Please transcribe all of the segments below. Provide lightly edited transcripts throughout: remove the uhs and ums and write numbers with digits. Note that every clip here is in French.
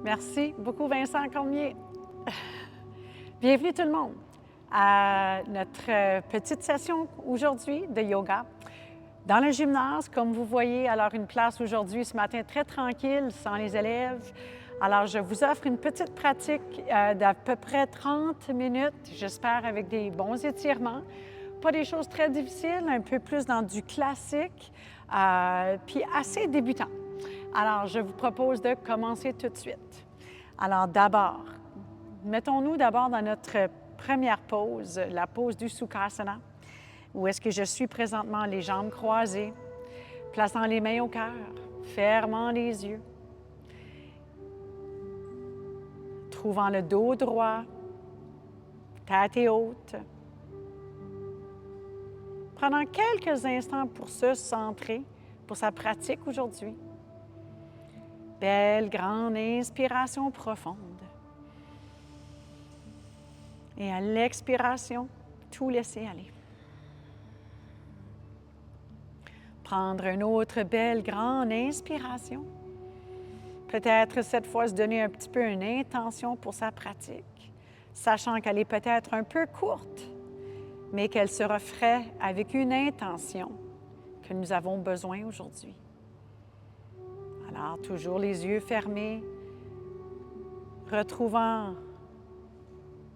Merci beaucoup, Vincent Cormier. Bienvenue tout le monde à notre petite session aujourd'hui de yoga. Dans le gymnase, comme vous voyez, alors une place aujourd'hui ce matin très tranquille, sans les élèves. Alors, je vous offre une petite pratique d'à peu près 30 minutes, j'espère avec des bons étirements. Pas des choses très difficiles, un peu plus dans du classique, puis assez débutant. Alors, je vous propose de commencer tout de suite. Alors, d'abord, mettons-nous d'abord dans notre première pose, la pose du Sukhasana, où est-ce que je suis présentement, les jambes croisées, plaçant les mains au cœur, fermant les yeux, trouvant le dos droit, tête haute. Prenant quelques instants pour se centrer, pour sa pratique aujourd'hui. Belle, grande inspiration profonde. Et à l'expiration, tout laisser aller. Prendre une autre belle, grande inspiration. Peut-être cette fois se donner un petit peu une intention pour sa pratique, sachant qu'elle est peut-être un peu courte, mais qu'elle se referait avec une intention que nous avons besoin aujourd'hui. Alors, toujours les yeux fermés, retrouvant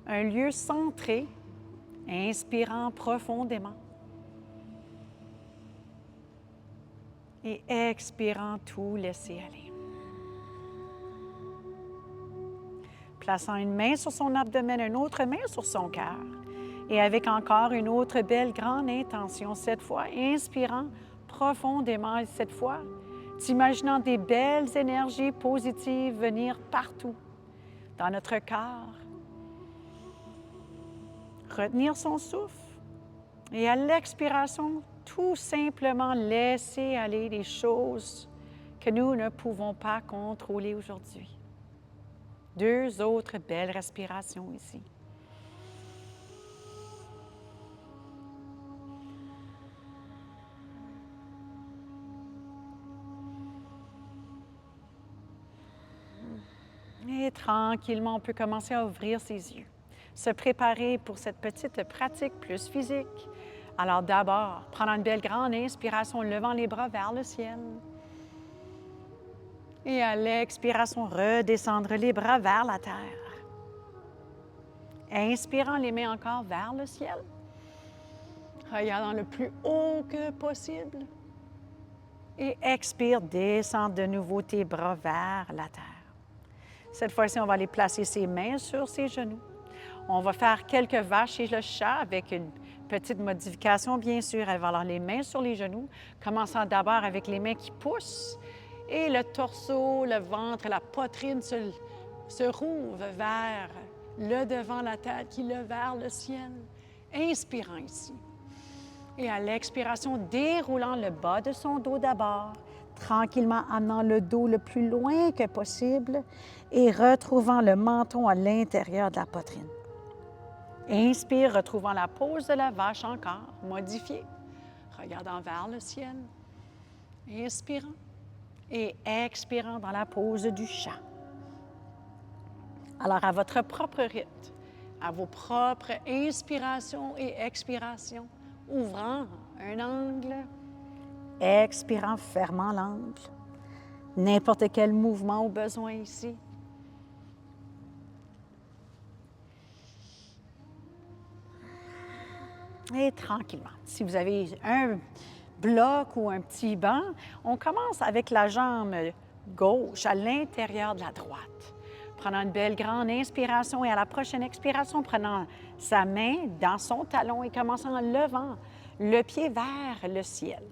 un lieu centré, inspirant profondément et expirant tout, laisser aller. Plaçant une main sur son abdomen, une autre main sur son cœur et avec encore une autre belle grande intention, cette fois inspirant profondément et cette fois t'imaginant des belles énergies positives venir partout dans notre corps. Retenir son souffle et à l'expiration, tout simplement laisser aller les choses que nous ne pouvons pas contrôler aujourd'hui. Deux autres belles respirations ici. Et tranquillement, on peut commencer à ouvrir ses yeux, se préparer pour cette petite pratique plus physique. Alors d'abord, prendre une belle grande inspiration, levant les bras vers le ciel. Et à l'expiration, redescendre les bras vers la terre. Inspirant les mains encore vers le ciel. Regardant le plus haut que possible. Et expire, descendre de nouveau tes bras vers la terre. Cette fois-ci, on va aller placer ses mains sur ses genoux. On va faire quelques vaches et le chat avec une petite modification, bien sûr. Elle va avoir les mains sur les genoux, commençant d'abord avec les mains qui poussent et le torseau, le ventre, la poitrine se rouvre vers le devant, la tête qui lève vers le ciel. Inspirant ici. Et à l'expiration, déroulant le bas de son dos d'abord, tranquillement amenant le dos le plus loin que possible et retrouvant le menton à l'intérieur de la poitrine. Inspire, retrouvant la pose de la vache encore, modifiée, regardant vers le ciel, inspirant et expirant dans la pose du chat. Alors, à votre propre rythme, à vos propres inspirations et expirations, ouvrant un angle, expirant, fermant l'angle. N'importe quel mouvement au besoin ici. Et tranquillement. Si vous avez un bloc ou un petit banc, on commence avec la jambe gauche à l'intérieur de la droite. Prenant une belle grande inspiration et à la prochaine expiration, prenant sa main dans son talon et commençant en levant le pied vers le ciel.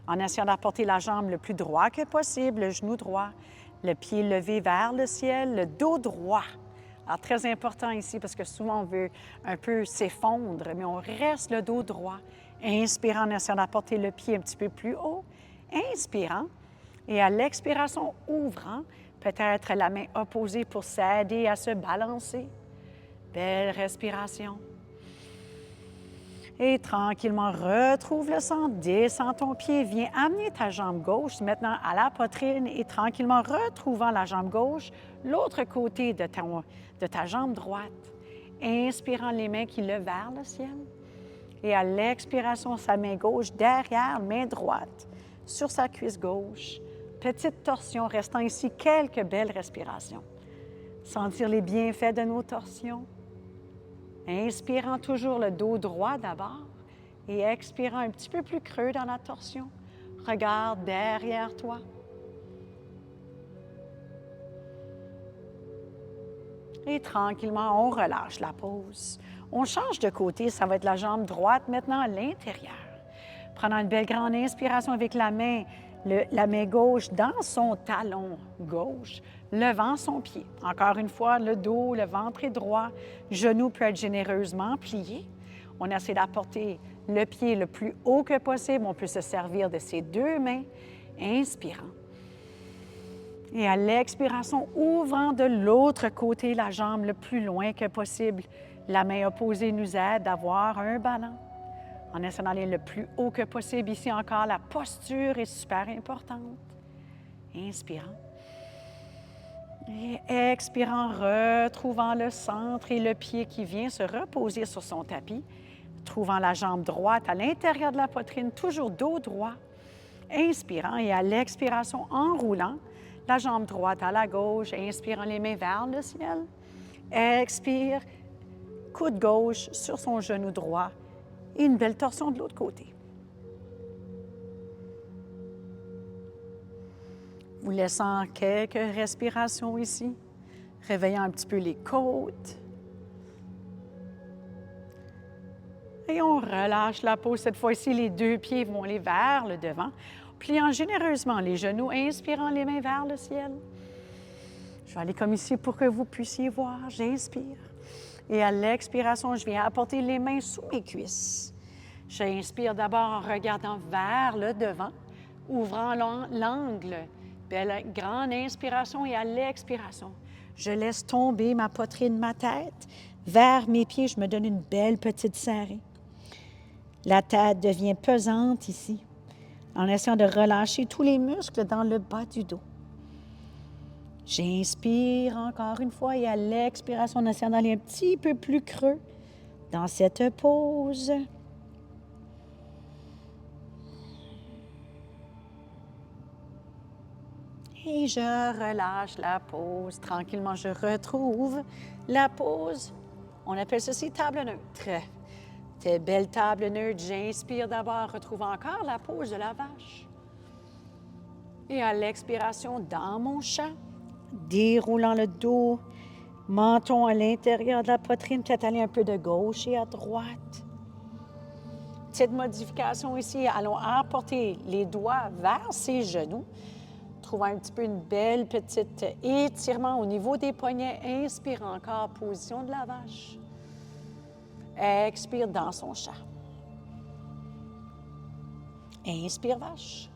En essayant d'apporter la jambe le plus droit que possible, le genou droit, le pied levé vers le ciel, le dos droit. Alors, très important ici parce que souvent on veut un peu s'effondre, mais on reste le dos droit. Inspirant en essayant d'apporter le pied un petit peu plus haut. Inspirant et à l'expiration, ouvrant, peut-être la main opposée pour s'aider à se balancer. Belle respiration. Et tranquillement, retrouve le centre, descends ton pied, viens amener ta jambe gauche maintenant à la poitrine et tranquillement retrouvant la jambe gauche, l'autre côté de ta jambe droite. Inspirant les mains qui lèvent vers le ciel. Et à l'expiration, sa main gauche derrière, main droite sur sa cuisse gauche. Petite torsion, restant ici quelques belles respirations. Sentir les bienfaits de nos torsions. Inspirant toujours le dos droit d'abord et expirant un petit peu plus creux dans la torsion. Regarde derrière toi. Et tranquillement, on relâche la pause. On change de côté, ça va être la jambe droite maintenant à l'intérieur. Prenant une belle grande inspiration avec la main gauche dans son talon gauche, levant son pied. Encore une fois, le dos, le ventre est droit, genou peut être généreusement plié. On essaie d'apporter le pied le plus haut que possible. On peut se servir de ses deux mains, inspirant. Et à l'expiration, ouvrant de l'autre côté la jambe le plus loin que possible. La main opposée nous aide d'avoir un ballon. En essayant d'aller le plus haut que possible. Ici encore, la posture est super importante. Inspirant. Et expirant, retrouvant le centre et le pied qui vient se reposer sur son tapis. Trouvant la jambe droite à l'intérieur de la poitrine, toujours dos droit. Inspirant et à l'expiration, enroulant la jambe droite à la gauche. Inspirant les mains vers le ciel. Expire, coude gauche sur son genou droit. Et une belle torsion de l'autre côté. Vous laissant quelques respirations ici, réveillant un petit peu les côtes. Et on relâche la peau. Cette fois-ci, les deux pieds vont aller vers le devant, pliant généreusement les genoux, inspirant les mains vers le ciel. Je vais aller comme ici pour que vous puissiez voir. J'inspire. Et à l'expiration, je viens apporter les mains sous mes cuisses. J'inspire d'abord en regardant vers le devant, ouvrant l'angle. Belle grande inspiration et à l'expiration, je laisse tomber ma poitrine, ma tête. Vers mes pieds, je me donne une belle petite serrée. La tête devient pesante ici, en essayant de relâcher tous les muscles dans le bas du dos. J'inspire encore une fois et à l'expiration, en essayant d'aller un petit peu plus creux dans cette pause. Et je relâche la pause. Tranquillement, je retrouve la pause. On appelle ceci table neutre. Cette belle table neutre, j'inspire d'abord, retrouvant encore la pose de la vache. Et à l'expiration, dans mon chat, déroulant le dos, menton à l'intérieur de la poitrine, peut-être aller un peu de gauche et à droite. Petite modification ici, allons apporter les doigts vers ses genoux, trouvant un petit peu une belle petite étirement au niveau des poignets. Inspire encore, position de la vache. Expire dans son chat. Inspire vache.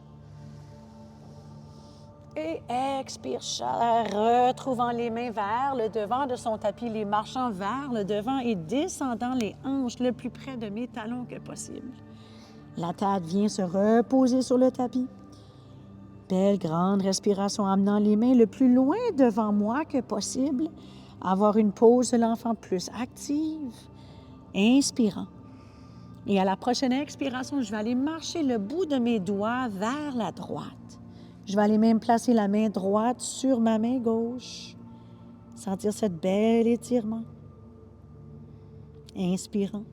Et expire chat, retrouvant les mains vers le devant de son tapis, les marchant vers le devant et descendant les hanches le plus près de mes talons que possible. La tête vient se reposer sur le tapis. Belle grande respiration, amenant les mains le plus loin devant moi que possible. Avoir une pose de l'enfant plus active. Inspirant. Et à la prochaine expiration, je vais aller marcher le bout de mes doigts vers la droite. Je vais aller même placer la main droite sur ma main gauche. Sentir cette belle étirement. Inspirant.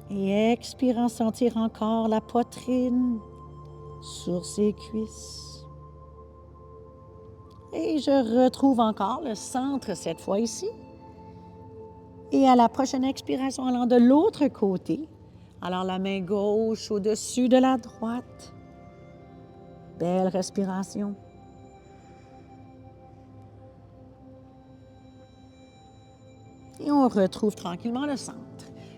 Et expirant, sentir encore la poitrine sur ses cuisses. Et je retrouve encore le centre cette fois ici. Et à la prochaine expiration, allant de l'autre côté, alors la main gauche au-dessus de la droite. Belle respiration. Et on retrouve tranquillement le centre.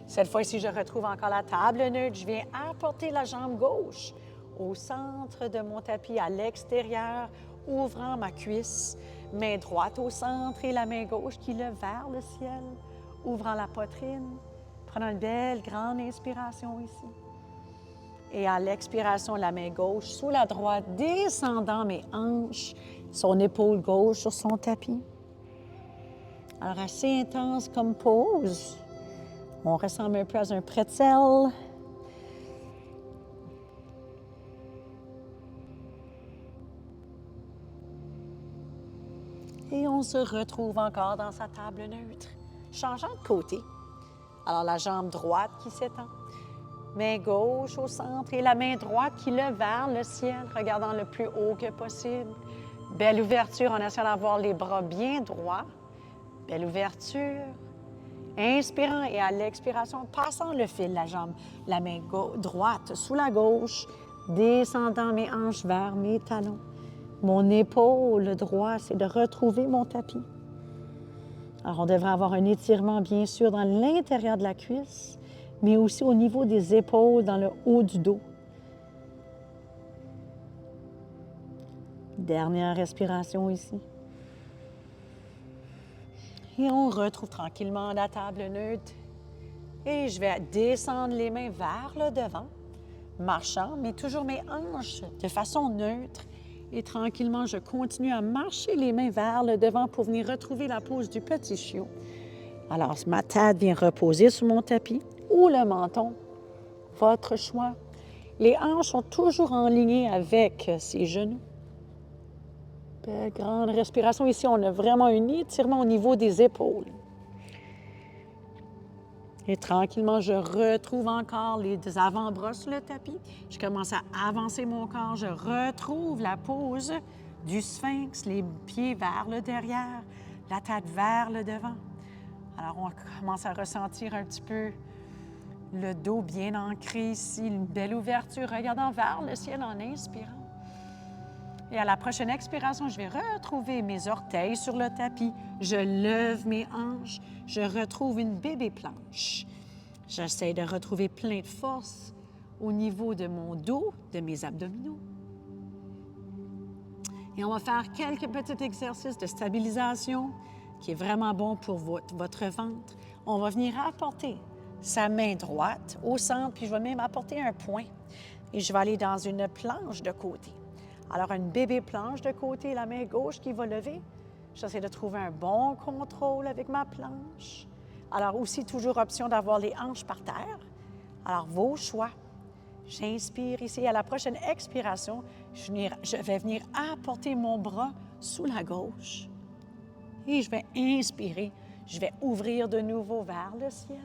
Cette fois-ci, je retrouve encore la table neutre. Je viens apporter la jambe gauche au centre de mon tapis, à l'extérieur, ouvrant ma cuisse. Main droite au centre et la main gauche qui lève vers le ciel, ouvrant la poitrine. Prenons une belle, grande inspiration ici. Et à l'expiration, la main gauche sous la droite, descendant mes hanches, son épaule gauche sur son tapis. Alors, assez intense comme pause. On ressemble un peu à un pretzel. Et on se retrouve encore dans sa table neutre, changeant de côté. Alors, la jambe droite qui s'étend, main gauche au centre et la main droite qui lève vers le ciel, regardant le plus haut que possible. Belle ouverture en essayant d'avoir les bras bien droits. Belle ouverture. Inspirant et à l'expiration, passant le fil, la jambe, la main droite sous la gauche, descendant mes hanches vers mes talons. Mon épaule droite, c'est de retrouver mon tapis. Alors, on devrait avoir un étirement, bien sûr, dans l'intérieur de la cuisse, mais aussi au niveau des épaules, dans le haut du dos. Dernière respiration ici. Et on retrouve tranquillement la table neutre. Et je vais descendre les mains vers le devant, marchant, mais toujours mes hanches de façon neutre. Et tranquillement, je continue à marcher les mains vers le devant pour venir retrouver la pose du petit chiot. Alors, ma tête vient reposer sur mon tapis ou le menton, votre choix. Les hanches sont toujours en ligne avec ses genoux. Belle grande respiration. Ici, on a vraiment un étirement au niveau des épaules. Et tranquillement, je retrouve encore les avant-bras sur le tapis. Je commence à avancer mon corps. Je retrouve la pose du sphinx, les pieds vers le derrière, la tête vers le devant. Alors, on commence à ressentir un petit peu le dos bien ancré ici, une belle ouverture, regardant vers le ciel en inspirant. Et à la prochaine expiration, je vais retrouver mes orteils sur le tapis. Je lève mes hanches. Je retrouve une bébé planche. J'essaie de retrouver plein de force au niveau de mon dos, de mes abdominaux. Et on va faire quelques petits exercices de stabilisation qui est vraiment bon pour votre ventre. On va venir apporter sa main droite au centre, puis je vais même apporter un point. Et je vais aller dans une planche de côté. Alors, une bébé planche de côté, la main gauche qui va lever. J'essaie de trouver un bon contrôle avec ma planche. Alors, aussi, toujours option d'avoir les hanches par terre. Alors, vos choix. J'inspire ici. À la prochaine expiration, je vais venir apporter mon bras sous la gauche. Et je vais inspirer. Je vais ouvrir de nouveau vers le ciel.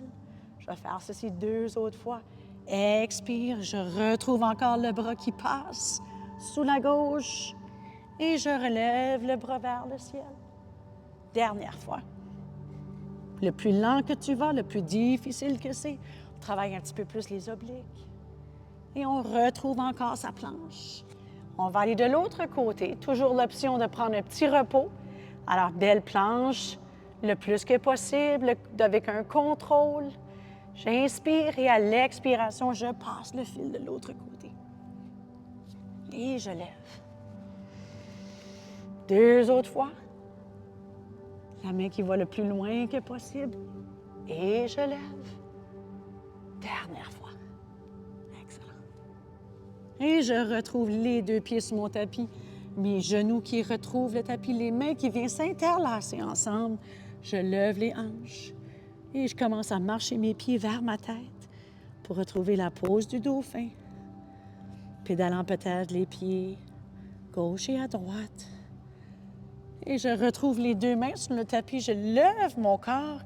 Je vais faire ceci 2 autres fois. Expire. Je retrouve encore le bras qui passe sous la gauche et je relève le bras vers le ciel. Dernière fois. Le plus lent que tu vas, le plus difficile que c'est, on travaille un petit peu plus les obliques. Et on retrouve encore sa planche. On va aller de l'autre côté, toujours l'option de prendre un petit repos. Alors, belle planche, le plus que possible, avec un contrôle. J'inspire et à l'expiration, je passe le fil de l'autre côté. Et je lève. 2 autres fois. La main qui va le plus loin que possible. Et je lève. Dernière fois. Excellent. Et je retrouve les 2 pieds sur mon tapis. Mes genoux qui retrouvent le tapis. Les mains qui viennent s'interlacer ensemble. Je lève les hanches. Et je commence à marcher mes pieds vers ma tête pour retrouver la pose du dauphin. Pédalant peut-être les pieds gauche et à droite. Et je retrouve les 2 mains sur le tapis. Je lève mon corps,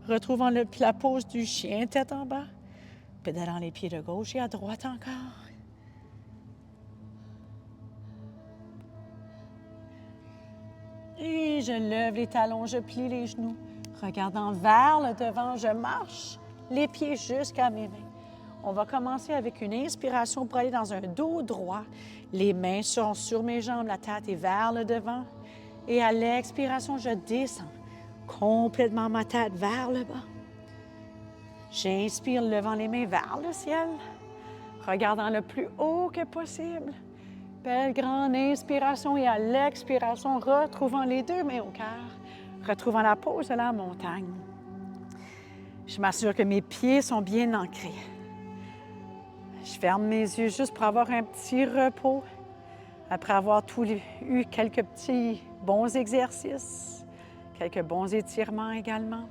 retrouvant la pose du chien tête en bas. Pédalant les pieds de gauche et à droite encore. Et je lève les talons, je plie les genoux. Regardant vers le devant, je marche les pieds jusqu'à mes mains. On va commencer avec une inspiration pour aller dans un dos droit. Les mains sont sur mes jambes, la tête est vers le devant. Et à l'expiration, je descends complètement ma tête vers le bas. J'inspire, levant les mains vers le ciel, regardant le plus haut que possible. Belle grande inspiration et à l'expiration, retrouvant les 2 mains au cœur, retrouvant la pose de la montagne. Je m'assure que mes pieds sont bien ancrés. Je ferme mes yeux juste pour avoir un petit repos après avoir eu quelques petits bons exercices, quelques bons étirements également.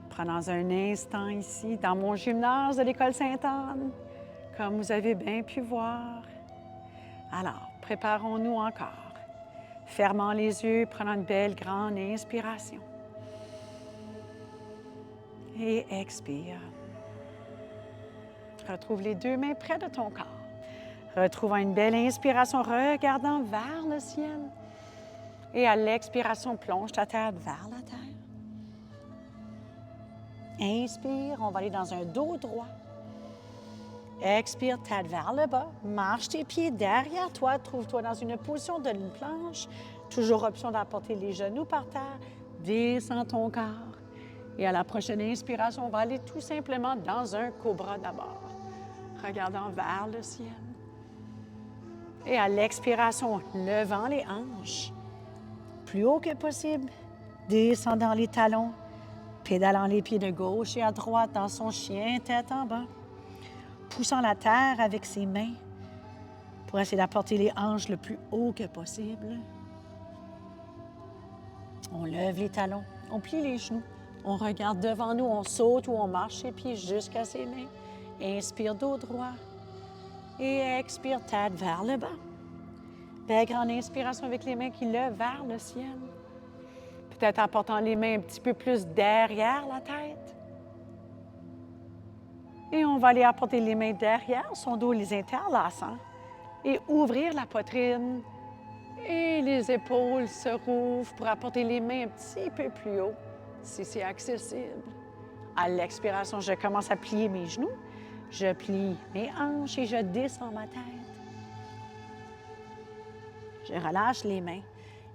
Prenons un instant ici dans mon gymnase de l'École Sainte-Anne, comme vous avez bien pu voir. Alors, préparons-nous encore. Fermons les yeux, prenons une belle grande inspiration. Et expire. Retrouve les deux mains près de ton corps. Retrouvons une belle inspiration, regardant vers le ciel. Et à l'expiration, plonge ta tête vers la terre. Inspire, on va aller dans un dos droit. Expire, tête vers le bas. Marche tes pieds derrière toi. Trouve-toi dans une position de planche. Toujours option d'apporter les genoux par terre. Descends ton corps. Et à la prochaine inspiration, on va aller tout simplement dans un cobra d'abord. Regardant vers le ciel. Et à l'expiration, levant les hanches. Plus haut que possible. Descendant les talons. Pédalant les pieds de gauche et à droite dans son chien, tête en bas. Poussant la terre avec ses mains pour essayer d'apporter les hanches le plus haut que possible. On lève les talons, on plie les genoux, on regarde devant nous, on saute ou on marche ses pieds jusqu'à ses mains. Inspire dos droit et expire tête vers le bas. Belle grande inspiration avec les mains qui lèvent vers le ciel. Peut-être en portant les mains un petit peu plus derrière la tête. Et on va aller apporter les mains derrière son dos, les interlaçant. Et ouvrir la poitrine. Et les épaules se rouvrent pour apporter les mains un petit peu plus haut, si c'est accessible. À l'expiration, je commence à plier mes genoux. Je plie mes hanches et je descends ma tête. Je relâche les mains.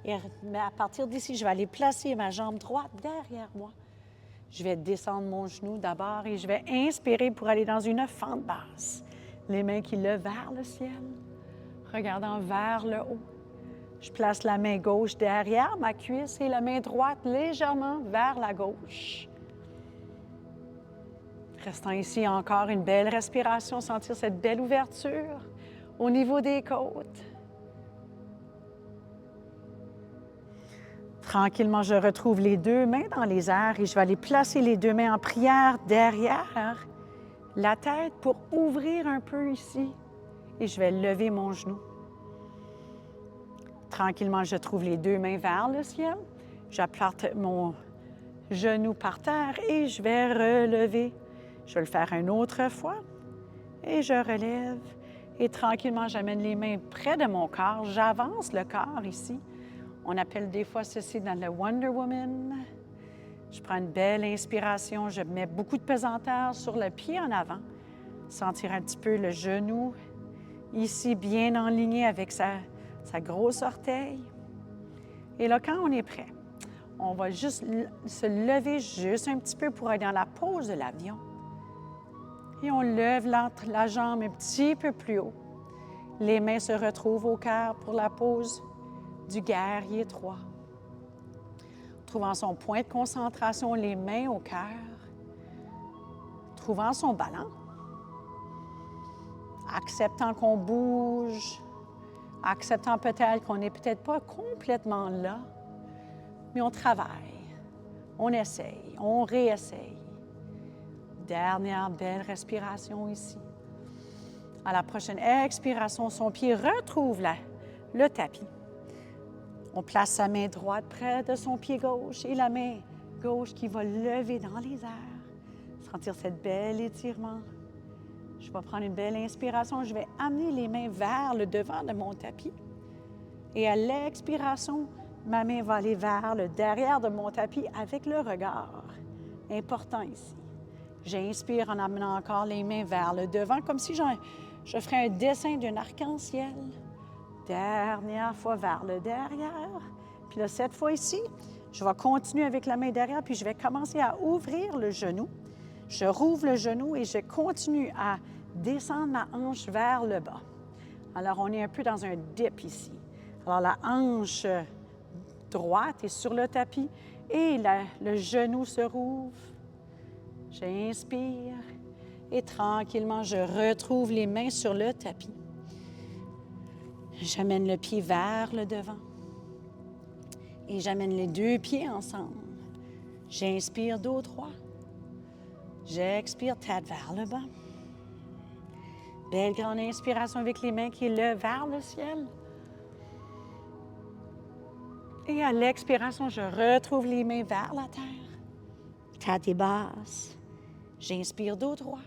Et à partir d'ici, je vais aller placer ma jambe droite derrière moi. Je vais descendre mon genou d'abord et je vais inspirer pour aller dans une fente basse. Les mains qui lèvent vers le ciel, regardant vers le haut. Je place la main gauche derrière ma cuisse et la main droite légèrement vers la gauche. Restant ici encore une belle respiration, sentir cette belle ouverture au niveau des côtes. Tranquillement, je retrouve les deux mains dans les airs et je vais aller placer les deux mains en prière derrière la tête pour ouvrir un peu ici. Et je vais lever mon genou. Tranquillement, je trouve les deux mains vers le ciel. J'apporte mon genou par terre et je vais relever. Je vais le faire une autre fois. Et je relève. Et tranquillement, j'amène les mains près de mon corps. J'avance le corps ici. On appelle des fois ceci dans le Wonder Woman. Je prends une belle inspiration. Je mets beaucoup de pesanteur sur le pied en avant. Sentir un petit peu le genou ici bien enligné avec sa grosse orteil. Et là, quand on est prêt, on va juste se lever juste un petit peu pour être dans la pose de l'avion. Et on lève la jambe un petit peu plus haut. Les mains se retrouvent au cœur pour la pose du guerrier 3. Trouvant son point de concentration, les mains au cœur. Trouvant son ballon. Acceptant qu'on bouge. Acceptant peut-être qu'on n'est peut-être pas complètement là, mais on travaille, on essaye, on réessaye. Dernière belle respiration ici. À la prochaine expiration, son pied retrouve le tapis. On place sa main droite près de son pied gauche et la main gauche qui va lever dans les airs. Sentir cette belle étirement. Je vais prendre une belle inspiration. Je vais amener les mains vers le devant de mon tapis. Et à l'expiration, ma main va aller vers le derrière de mon tapis avec le regard. Important ici. J'inspire en amenant encore les mains vers le devant, comme si je ferais un dessin d'un arc-en-ciel. Dernière fois vers le derrière. Puis là, cette fois ici, je vais continuer avec la main derrière, puis je vais commencer à ouvrir le genou. Je rouvre le genou et je continue à descendre ma hanche vers le bas. Alors, on est un peu dans un dip ici. Alors, la hanche droite est sur le tapis et le genou se rouvre. J'inspire et tranquillement, je retrouve les mains sur le tapis. J'amène le pied vers le devant et j'amène les deux pieds ensemble. J'inspire dos droit. J'expire tête vers le bas. Belle grande inspiration avec les mains qui lèvent vers le ciel. Et à l'expiration, je retrouve les mains vers la terre. Tête est basse. J'inspire dos droit.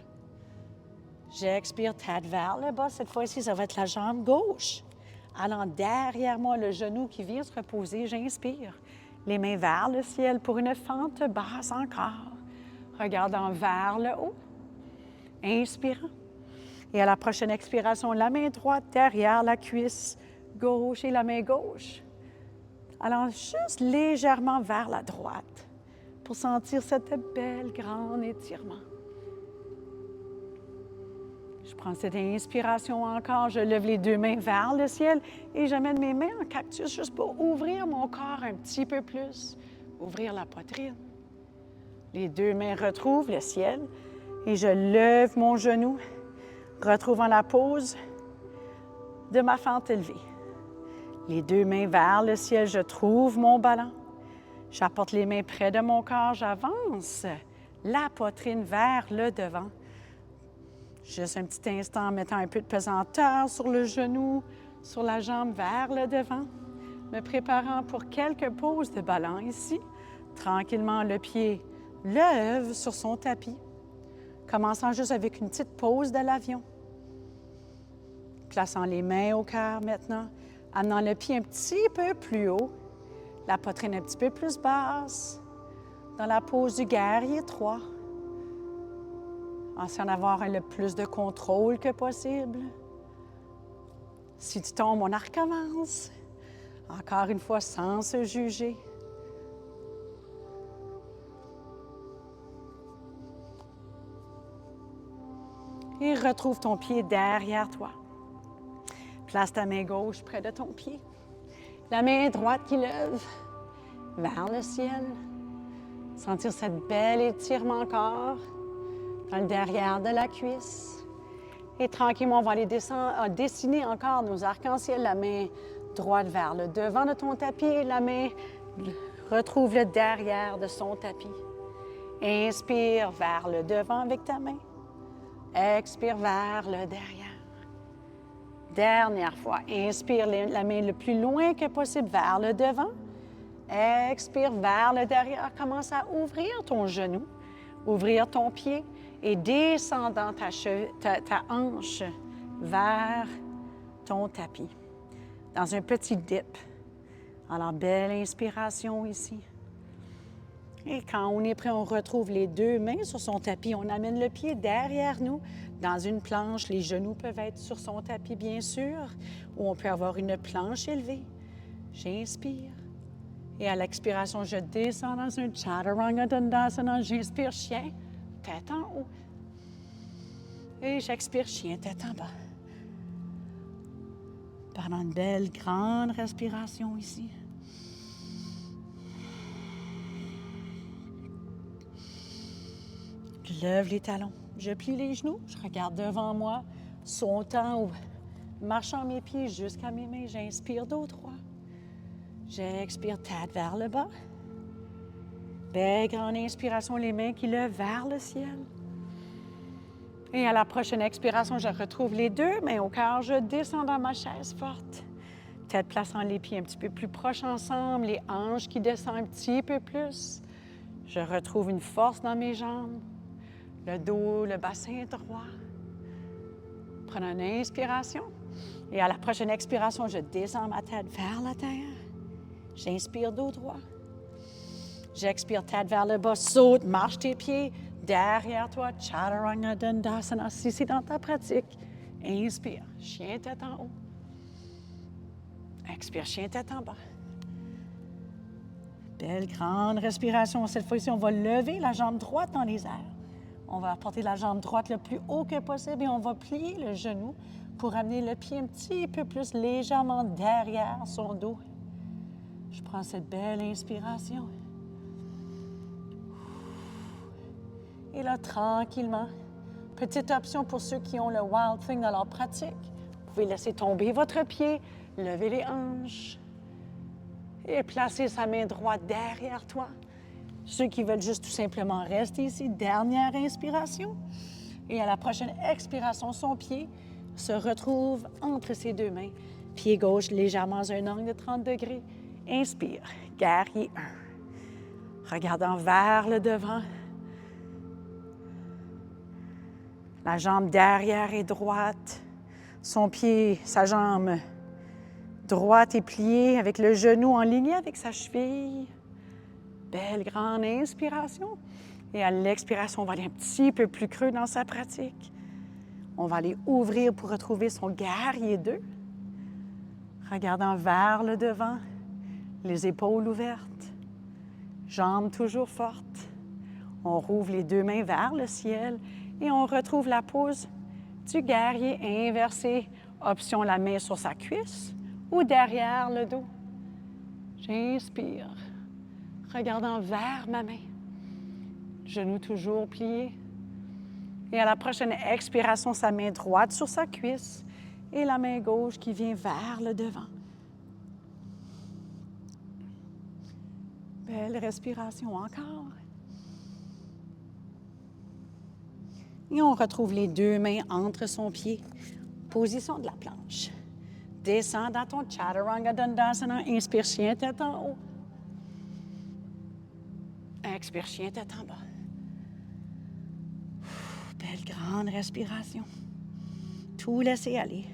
J'expire tête vers le bas. Cette fois-ci, ça va être la jambe gauche. Allant derrière moi, le genou qui vient se reposer. J'inspire. Les mains vers le ciel pour une fente basse encore. Regardant vers le haut. Inspirant. Et à la prochaine expiration, la main droite derrière la cuisse gauche et la main gauche. Allant juste légèrement vers la droite pour sentir cette belle grande étirement. Je prends cette inspiration encore, je lève les deux mains vers le ciel et j'amène mes mains en cactus juste pour ouvrir mon corps un petit peu plus, ouvrir la poitrine. Les deux mains retrouvent le ciel et je lève mon genou, retrouvant la pose de ma fente élevée. Les deux mains vers le ciel, je trouve mon ballon. J'apporte les mains près de mon corps, j'avance la poitrine vers le devant. Juste un petit instant en mettant un peu de pesanteur sur le genou, sur la jambe vers le devant, me préparant pour quelques poses de ballon ici. Tranquillement, le pied lève sur son tapis, commençant juste avec une petite pose de l'avion. Plaçant les mains au cœur maintenant, amenant le pied un petit peu plus haut, la poitrine un petit peu plus basse, dans la pose du guerrier 3. En essayant d'avoir le plus de contrôle que possible. Si tu tombes, on recommence. Encore une fois, sans se juger. Et retrouve ton pied derrière toi. Place ta main gauche près de ton pied. La main droite qui lève vers le ciel. Sentir cette belle étirement encore dans le derrière de la cuisse. Et tranquillement, on va aller dessiner encore nos arcs-en-ciel. La main droite vers le devant de ton tapis et la main retrouve le derrière de son tapis. Inspire vers le devant avec ta main. Expire vers le derrière. Dernière fois, inspire la main le plus loin que possible vers le devant. Expire vers le derrière. Commence à ouvrir ton genou, ouvrir ton pied et descendant ta hanche vers ton tapis. Dans un petit dip. Alors, belle inspiration ici. Et quand on est prêt, on retrouve les deux mains sur son tapis. On amène le pied derrière nous dans une planche. Les genoux peuvent être sur son tapis, bien sûr, ou on peut avoir une planche élevée. J'inspire. Et à l'expiration, je descends dans un Chaturanga Dandasana. J'inspire chien, tête en haut. Et j'expire chien, tête en bas. Pendant une belle grande respiration ici. Je lève les talons, je plie les genoux, je regarde devant moi, sautant ou marchant mes pieds jusqu'à mes mains. J'inspire dos droit. J'expire tête vers le bas. Belle grande inspiration, les mains qui lèvent vers le ciel. Et à la prochaine expiration, je retrouve les deux mains au cœur. Je descends dans ma chaise forte. Tête plaçant les pieds un petit peu plus proches ensemble, les hanches qui descendent un petit peu plus. Je retrouve une force dans mes jambes. Le dos, le bassin droit. Prenons une inspiration. Et à la prochaine expiration, je descends ma tête vers la terre. J'inspire dos droit. J'expire tête vers le bas. Saute, marche tes pieds derrière toi. Chaturanga Dandasana. Si c'est dans ta pratique, inspire. Chien tête en haut. Expire, chien tête en bas. Belle grande respiration. Cette fois-ci, on va lever la jambe droite dans les airs. On va apporter la jambe droite le plus haut que possible et on va plier le genou pour amener le pied un petit peu plus légèrement derrière son dos. Je prends cette belle inspiration. Et là, tranquillement, petite option pour ceux qui ont le Wild Thing dans leur pratique. Vous pouvez laisser tomber votre pied, lever les hanches et placer sa main droite derrière toi. Ceux qui veulent juste tout simplement rester ici, dernière inspiration. Et à la prochaine expiration, son pied se retrouve entre ses deux mains. Pied gauche légèrement à un angle de 30 degrés. Inspire, guerrier 1. Regardant vers le devant. La jambe derrière est droite. Son pied, sa jambe droite est pliée avec le genou en ligne avec sa cheville. Belle grande inspiration. Et à l'expiration, on va aller un petit peu plus creux dans sa pratique. On va aller ouvrir pour retrouver son guerrier 2. Regardant vers le devant, les épaules ouvertes, jambes toujours fortes. On rouvre les deux mains vers le ciel et on retrouve la pose du guerrier inversé. Option la main sur sa cuisse ou derrière le dos. J'inspire, regardant vers ma main. Genou toujours plié. Et à la prochaine expiration, sa main droite sur sa cuisse et la main gauche qui vient vers le devant. Belle respiration encore. Et on retrouve les deux mains entre son pied. Position de la planche. Descends dans ton Chaturanga Dandasana. Inspire, chien, tête en haut. Expire, chien, tête en bas. Belle grande respiration. Tout laisser aller.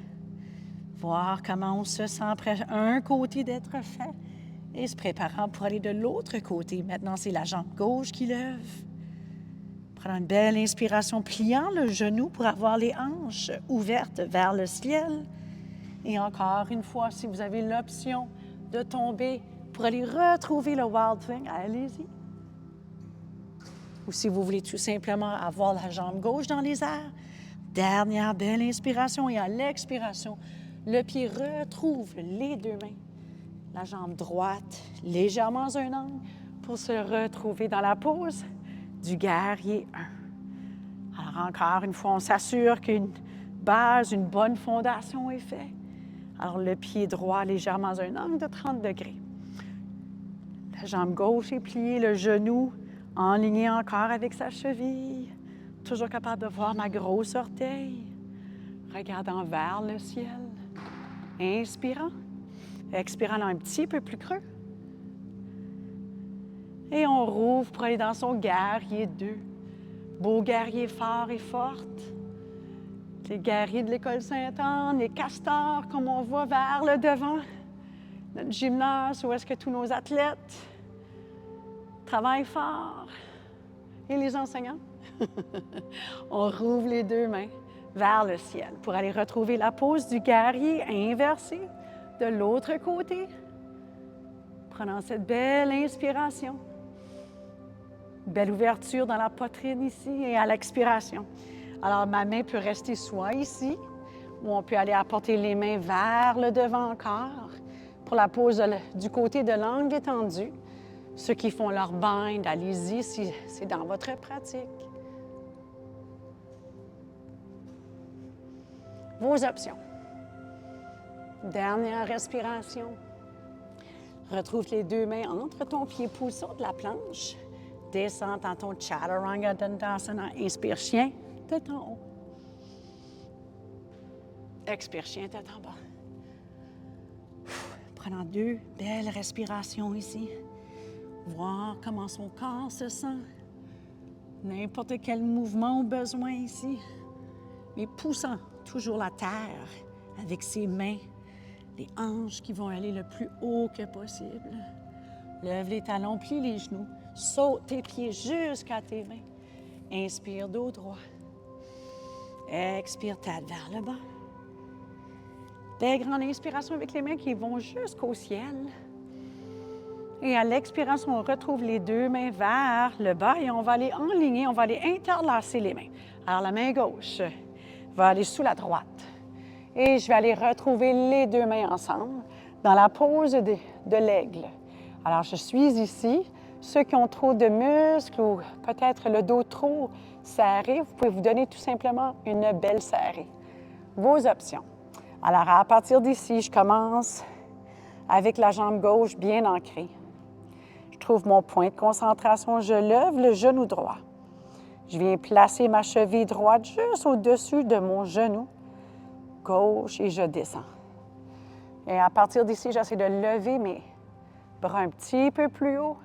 Voir comment on se sent après un côté d'être fait et se préparant pour aller de l'autre côté. Maintenant, c'est la jambe gauche qui lève. Prenons une belle inspiration, pliant le genou pour avoir les hanches ouvertes vers le ciel. Et encore une fois, si vous avez l'option de tomber pour aller retrouver le Wild Thing, allez-y. Ou si vous voulez tout simplement avoir la jambe gauche dans les airs, dernière belle inspiration et à l'expiration, le pied retrouve les deux mains. La jambe droite légèrement à un angle pour se retrouver dans la pose du guerrier 1. Alors encore une fois, on s'assure qu'une base, une bonne fondation est faite. Alors le pied droit légèrement à un angle de 30 degrés. La jambe gauche est pliée, le genou enligné encore avec sa cheville. Toujours capable de voir ma grosse orteil. Regardant vers le ciel. Inspirant. Expirant un petit peu plus creux. Et on rouvre pour aller dans son guerrier 2. Beau guerrier fort et forte. Les guerriers de l'École Sainte-Anne, les castors, comme on voit vers le devant. Notre gymnase, où est-ce que tous nos athlètes travaillent fort. Et les enseignants. On rouvre les deux mains vers le ciel pour aller retrouver la pose du guerrier inversé de l'autre côté. Prenant cette belle inspiration. Belle ouverture dans la poitrine ici et à l'expiration. Alors, ma main peut rester soit ici, ou on peut aller apporter les mains vers le devant encore pour la pose du côté de l'angle étendu. Ceux qui font leur bind, allez-y si c'est dans votre pratique. Vos options. Dernière respiration. Retrouve les deux mains entre ton pied poussant de la planche. Descends dans ton Chaturanga Dandasana. Inspire, chien, tête en haut. Expire, chien, tête en bas. Prenant deux belles respirations ici. Voir comment son corps se sent. N'importe quel mouvement au besoin ici. Mais poussant toujours la terre avec ses mains. Les hanches qui vont aller le plus haut que possible. Lève les talons, plie les genoux. Saute tes pieds jusqu'à tes mains. Inspire dos droit. Expire tête vers le bas. Belle grande inspiration avec les mains qui vont jusqu'au ciel. Et à l'expiration, on retrouve les deux mains vers le bas et on va aller enligner, on va aller interlacer les mains. Alors, la main gauche va aller sous la droite. Et je vais aller retrouver les deux mains ensemble dans la pose de l'aigle. Alors, je suis ici. Ceux qui ont trop de muscles ou peut-être le dos trop serré, vous pouvez vous donner tout simplement une belle serrée. Vos options. Alors, à partir d'ici, je commence avec la jambe gauche bien ancrée. Je trouve mon point de concentration, je lève le genou droit. Je viens placer ma cheville droite juste au-dessus de mon genou gauche et je descends. Et à partir d'ici, j'essaie de lever mes bras un petit peu plus haut.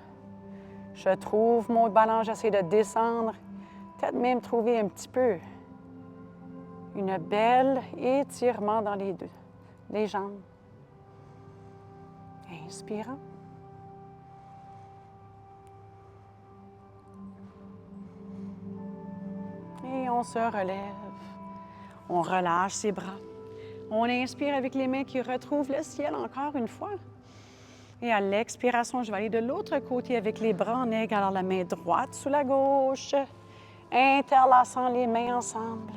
Je trouve mon ballon, j'essaie de descendre, peut-être même trouver un petit peu une belle étirement dans les jambes. Inspirant. Et on se relève. On relâche ses bras. On inspire avec les mains qui retrouvent le ciel encore une fois. Et à l'expiration, je vais aller de l'autre côté avec les bras en aigle. Alors la main droite sous la gauche, interlaçant les mains ensemble,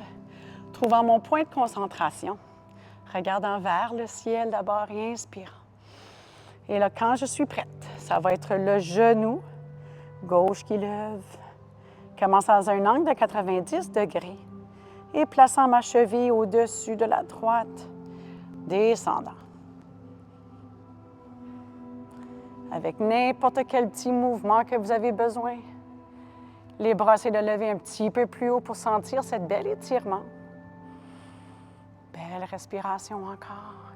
trouvant mon point de concentration, regardant vers le ciel d'abord et inspirant. Et là, quand je suis prête, ça va être le genou gauche qui lève, commençant dans un angle de 90 degrés et plaçant ma cheville au-dessus de la droite, descendant. Avec n'importe quel petit mouvement que vous avez besoin. Les bras, c'est de lever un petit peu plus haut pour sentir cette belle étirement. Belle respiration encore.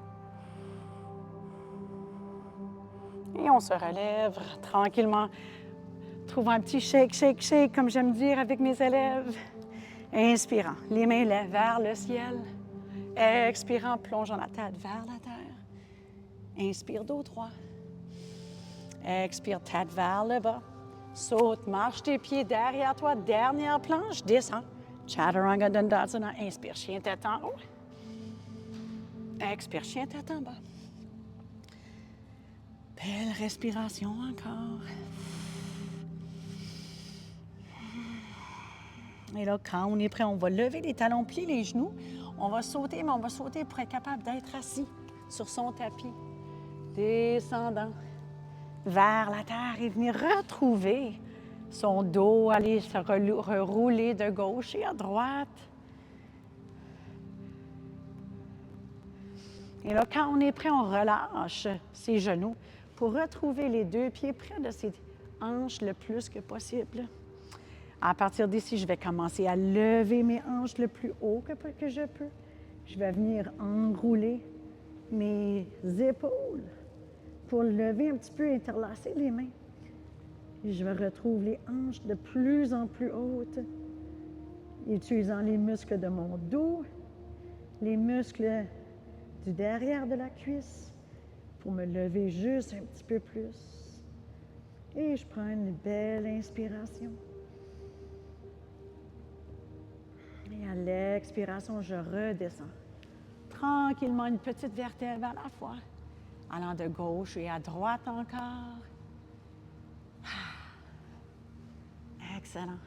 Et on se relève tranquillement, trouvant un petit shake, shake, shake, comme j'aime dire avec mes élèves. Inspirant, les mains lèvent vers le ciel. Expirant, plongeant la tête vers la terre. Inspire, dos droit. Expire, tête vers le bas. Saute, marche tes pieds derrière toi. Dernière planche, descends. Chaturanga Dandasana. Inspire, chien tête en haut. Expire, chien tête en bas. Belle respiration encore. Et là, quand on est prêt, on va lever les talons, plier les genoux. On va sauter, mais on va sauter pour être capable d'être assis sur son tapis. Descendant vers la terre et venir retrouver son dos, aller se rerouler de gauche et à droite. Et là, quand on est prêt, on relâche ses genoux pour retrouver les deux pieds près de ses hanches le plus que possible. À partir d'ici, je vais commencer à lever mes hanches le plus haut que je peux. Je vais venir enrouler mes épaules pour lever un petit peu, interlacer les mains. Et je retrouve les hanches de plus en plus hautes, utilisant les muscles de mon dos, les muscles du derrière de la cuisse pour me lever juste un petit peu plus. Et je prends une belle inspiration. Et à l'expiration, je redescends. Tranquillement, une petite vertèbre à la fois, allant de gauche et à droite encore. Excellent.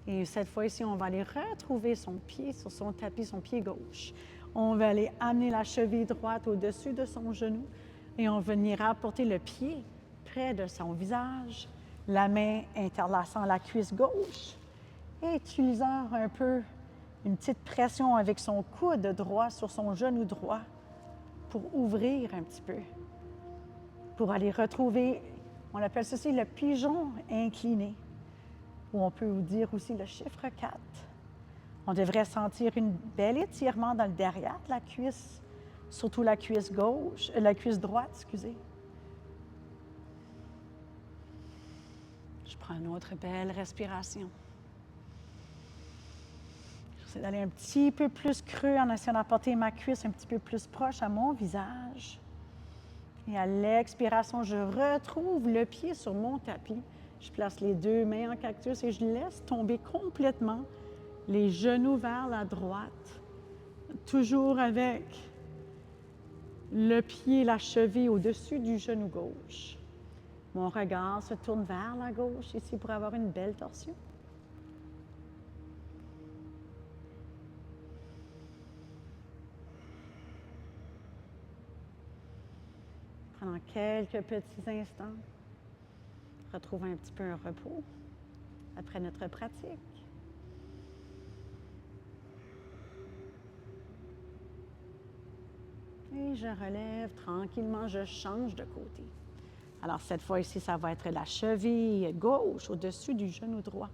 Et cette fois-ci, on va aller retrouver son pied sur son tapis, son pied gauche. On va aller amener la cheville droite au-dessus de son genou et on va venir apporter le pied près de son visage, la main interlaçant la cuisse gauche et utilisant un peu une petite pression avec son coude droit sur son genou droit pour ouvrir un petit peu, pour aller retrouver, on appelle ceci le pigeon incliné, ou on peut dire aussi le chiffre 4. On devrait sentir une belle étirement dans le derrière de la cuisse, surtout la cuisse gauche, la cuisse droite, excusez. Je prends une autre belle respiration. J'essaie d'aller un petit peu plus creux en essayant d'apporter ma cuisse un petit peu plus proche à mon visage. Et à l'expiration, je retrouve le pied sur mon tapis. Je place les deux mains en cactus et je laisse tomber complètement les genoux vers la droite, toujours avec le pied, la cheville au-dessus du genou gauche. Mon regard se tourne vers la gauche ici pour avoir une belle torsion. Pendant quelques petits instants, Retrouvons un petit peu un repos après notre pratique. Et je relève tranquillement, je change de côté. Alors cette fois ici, ça va être la cheville gauche au-dessus du genou droit.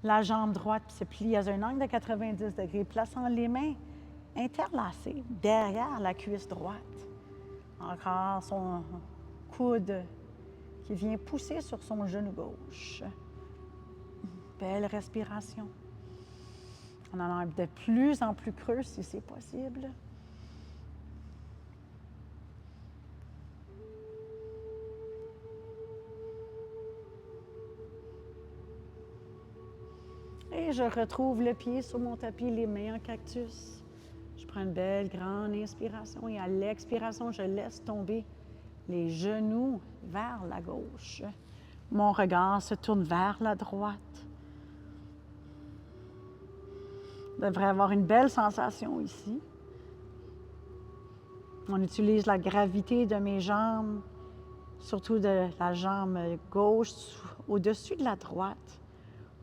La jambe droite se plie à un angle de 90 degrés, plaçant les mains interlacées derrière la cuisse droite. Encore son coude qui vient pousser sur son genou gauche. Belle respiration. On en a de plus en plus creux si c'est possible. Et je retrouve le pied sur mon tapis, les mains en cactus. Je prends une belle grande inspiration et à l'expiration, je laisse tomber les genoux vers la gauche. Mon regard se tourne vers la droite. Je devrais avoir une belle sensation ici. On utilise la gravité de mes jambes, surtout de la jambe gauche au-dessus de la droite,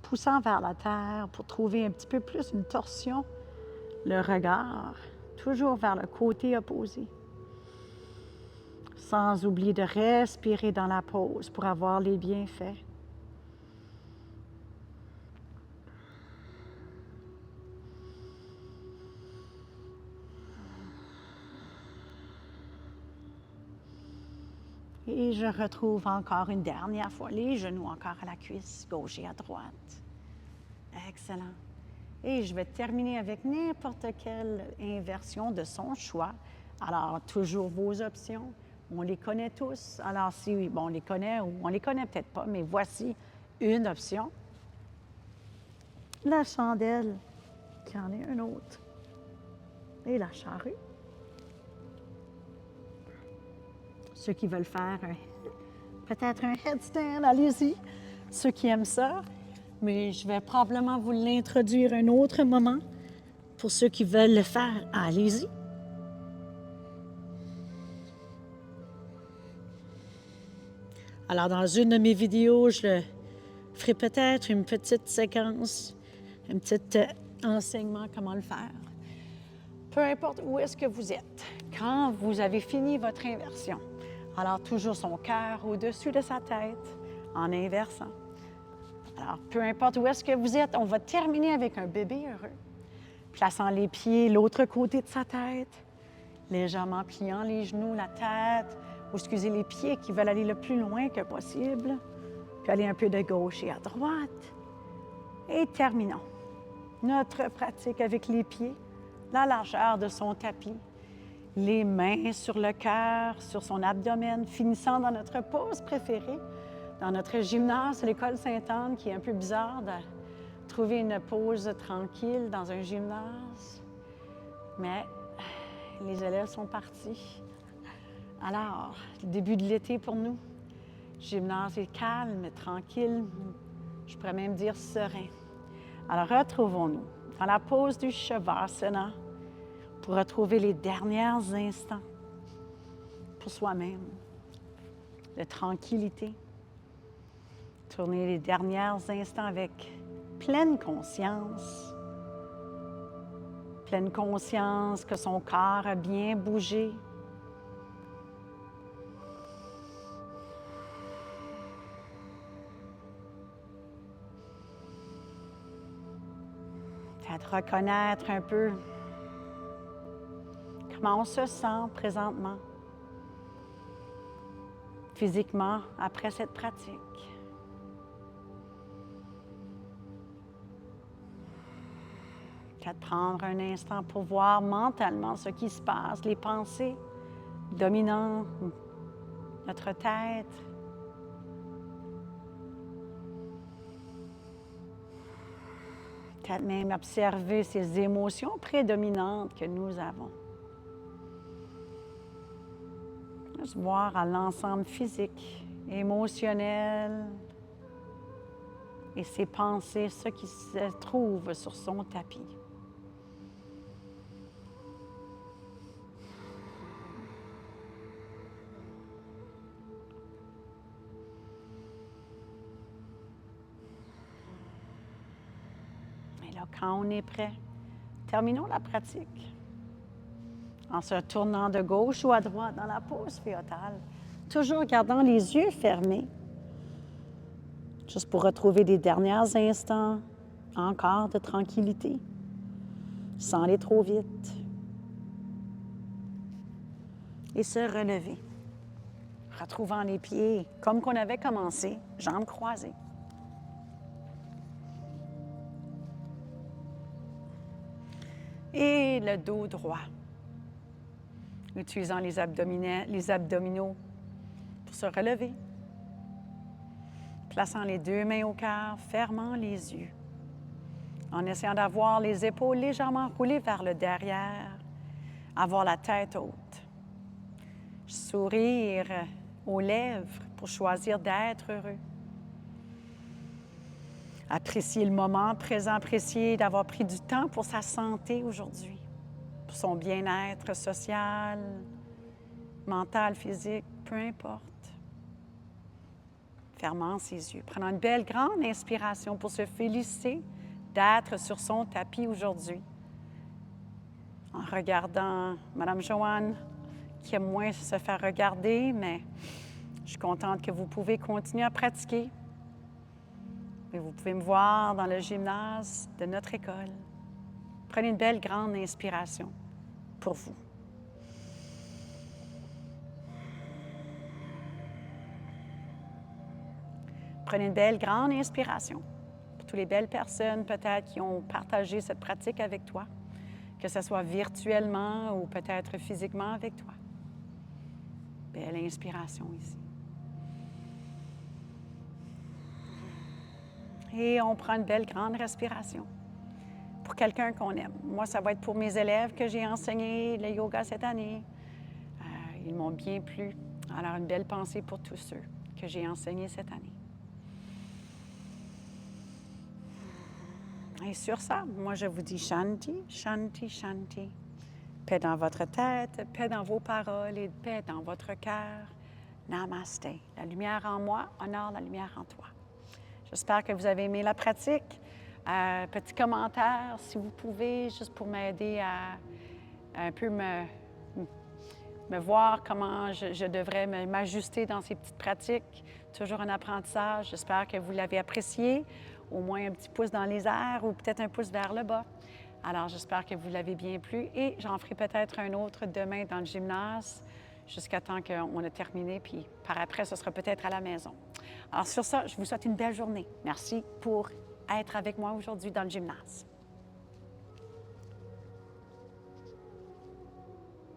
poussant vers la terre pour trouver un petit peu plus une torsion. Le regard toujours vers le côté opposé. Sans oublier de respirer dans la pause pour avoir les bienfaits. Et je retrouve encore une dernière fois les genoux encore à la cuisse, gauche et à droite. Excellent. Et je vais terminer avec n'importe quelle inversion de son choix. Alors, toujours vos options. On les connaît tous. Alors, si bon, on les connaît ou on les connaît peut-être pas, mais voici une option. La chandelle, qui en est une autre. Et la charrue. Ceux qui veulent faire peut-être un headstand, allez-y. Ceux qui aiment ça. Mais je vais probablement vous l'introduire un autre moment. Pour ceux qui veulent le faire, allez-y. Alors, dans une de mes vidéos, je ferai peut-être une petite séquence, un petit enseignement comment le faire. Peu importe où est-ce que vous êtes, quand vous avez fini votre inversion, alors toujours son cœur au-dessus de sa tête en inversant. Alors, peu importe où est-ce que vous êtes, on va terminer avec un bébé heureux, plaçant les pieds l'autre côté de sa tête, légèrement pliant les genoux, la tête, ou excusez, les pieds qui veulent aller le plus loin que possible, puis aller un peu de gauche et à droite. Et terminons notre pratique avec les pieds, la largeur de son tapis, les mains sur le cœur, sur son abdomen, finissant dans notre pose préférée, dans notre gymnase à l'École Sainte-Anne, qui est un peu bizarre de trouver une pause tranquille dans un gymnase. Mais les élèves sont partis. Alors, le début de l'été pour nous, le gymnase est calme, tranquille, je pourrais même dire serein. Alors, retrouvons-nous dans la pose du Shavasana pour retrouver les derniers instants pour soi-même, de tranquillité. Tourner les derniers instants avec pleine conscience que son corps a bien bougé. Peut-être reconnaître un peu comment on se sent présentement, physiquement, après cette pratique. Peut-être prendre un instant pour voir mentalement ce qui se passe, les pensées dominant notre tête. Peut-être même observer ces émotions prédominantes que nous avons. Juste voir à l'ensemble physique, émotionnel et ses pensées, ce qui se trouve sur son tapis. Alors, quand on est prêt, terminons la pratique en se tournant de gauche ou à droite dans la pose fétale, toujours gardant les yeux fermés, juste pour retrouver des derniers instants encore de tranquillité, sans aller trop vite. Et se relever, retrouvant les pieds comme qu'on avait commencé, jambes croisées. Et le dos droit, utilisant les abdominaux pour se relever. Plaçant les deux mains au cœur, fermant les yeux. En essayant d'avoir les épaules légèrement roulées vers le derrière, avoir la tête haute. Sourire aux lèvres pour choisir d'être heureux. Apprécier le moment présent, apprécier d'avoir pris du temps pour sa santé aujourd'hui, pour son bien-être social, mental, physique, peu importe. Fermant ses yeux, prenant une belle grande inspiration pour se féliciter d'être sur son tapis aujourd'hui. En regardant Mme Joanne, qui aime moins se faire regarder, mais je suis contente que vous pouvez continuer à pratiquer. Et vous pouvez me voir dans le gymnase de notre école. Prenez une belle grande inspiration pour vous. Prenez une belle grande inspiration pour toutes les belles personnes peut-être qui ont partagé cette pratique avec toi, que ce soit virtuellement ou peut-être physiquement avec toi. Belle inspiration ici. Et on prend une belle grande respiration pour quelqu'un qu'on aime. Moi, ça va être pour mes élèves que j'ai enseigné le yoga cette année. Ils m'ont bien plu. Alors, une belle pensée pour tous ceux que j'ai enseignés cette année. Et sur ça, moi, je vous dis Shanti, Shanti, Shanti. Paix dans votre tête, paix dans vos paroles et paix dans votre cœur. Namaste. La lumière en moi honore la lumière en toi. J'espère que vous avez aimé la pratique. Petit commentaire, si vous pouvez, juste pour m'aider à un peu me voir comment je devrais m'ajuster dans ces petites pratiques. Toujours un apprentissage. J'espère que vous l'avez apprécié. Au moins un petit pouce dans les airs ou peut-être un pouce vers le bas. Alors, j'espère que vous l'avez bien plu et j'en ferai peut-être un autre demain dans le gymnase jusqu'à temps qu'on a terminé, puis par après, ce sera peut-être à la maison. Alors, sur ça, je vous souhaite une belle journée. Merci pour être avec moi aujourd'hui dans le gymnase.